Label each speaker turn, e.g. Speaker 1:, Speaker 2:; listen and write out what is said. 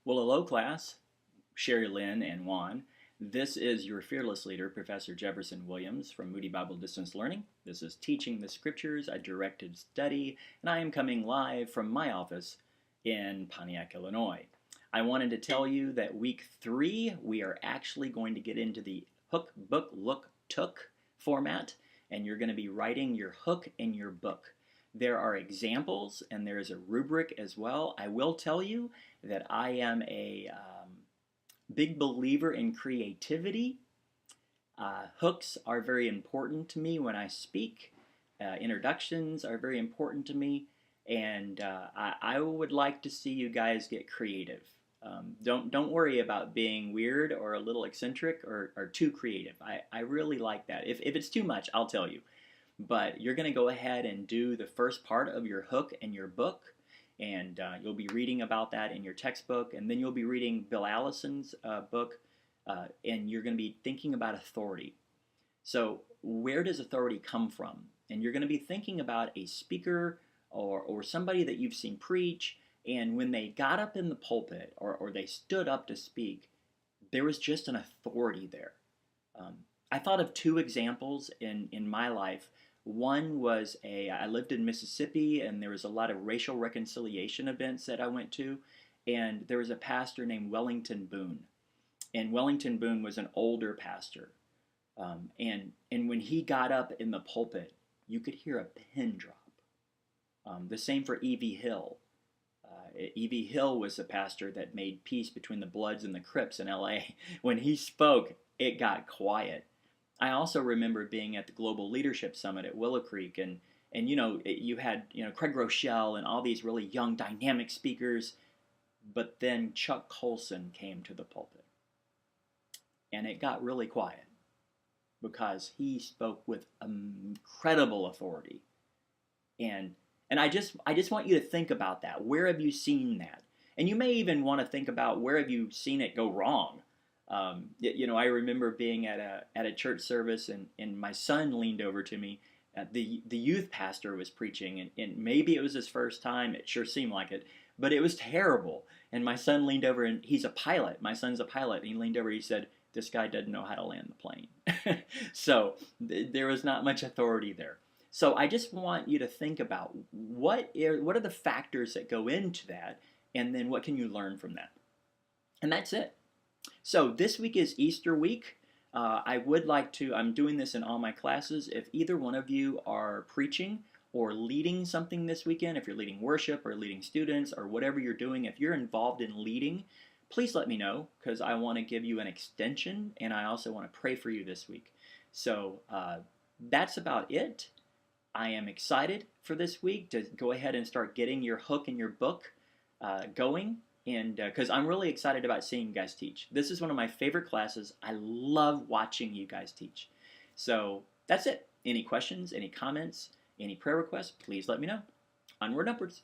Speaker 1: Well, hello, class. Sherry Lynn and Juan. This is your fearless leader, Professor Jefferson Williams from Moody Bible Distance Learning. This is Teaching the Scriptures, a directed study, and I am coming live from my office in Pontiac, Illinois. I wanted to tell you that week 3, we are actually going to get into the hook, book, look, took format, and you're going to be writing your hook in your book. There are examples and there is a rubric as well. I will tell you that I am a big believer in creativity. Hooks are very important to me when I speak. Introductions are very important to me. And I would like to see you guys get creative. Don't worry about being weird or a little eccentric or too creative. I really like that. If it's too much, I'll tell you. But you're going to go ahead and do the first part of your hook in your book, and you'll be reading about that in your textbook, and then you'll be reading Bill Allison's book, and you're going to be thinking about authority. So where does authority come from? And you're going to be thinking about a speaker or somebody that you've seen preach, and when they got up in the pulpit or they stood up to speak, there was just an authority there. I thought of 2 examples in my life. One was I lived in Mississippi, and there was a lot of racial reconciliation events that I went to, and there was a pastor named Wellington Boone. And Wellington Boone was an older pastor. And when he got up in the pulpit, you could hear a pin drop. The same for E.V. Hill. E.V. Hill was a pastor that made peace between the Bloods and the Crips in L.A. When he spoke, it got quiet. I also remember being at the Global Leadership Summit at Willow Creek, and you had Craig Rochelle and all these really young, dynamic speakers, but then Chuck Colson came to the pulpit, and it got really quiet because he spoke with incredible authority, and I just want you to think about that. Where have you seen that? And you may even want to think about where have you seen it go wrong. I remember being at a church service, and my son leaned over to me. The youth pastor was preaching, and maybe it was his first time. It sure seemed like it, but it was terrible. And my son leaned over, and he's a pilot. My son's a pilot, and he leaned over. He said, "This guy doesn't know how to land the plane." So there was not much authority there. So I just want you to think about what are the factors that go into that, and then what can you learn from that? And that's it. So this week is Easter week. I'm doing this in all my classes. If either one of you are preaching or leading something this weekend, if you're leading worship or leading students or whatever you're doing, if you're involved in leading, please let me know, because I want to give you an extension, and I also want to pray for you this week. So that's about it. I am excited for this week to go ahead and start getting your hook in your book going. And because I'm really excited about seeing you guys teach. This is one of my favorite classes. I love watching you guys teach. So that's it. Any questions, any comments, any prayer requests, please let me know. Onward and upwards.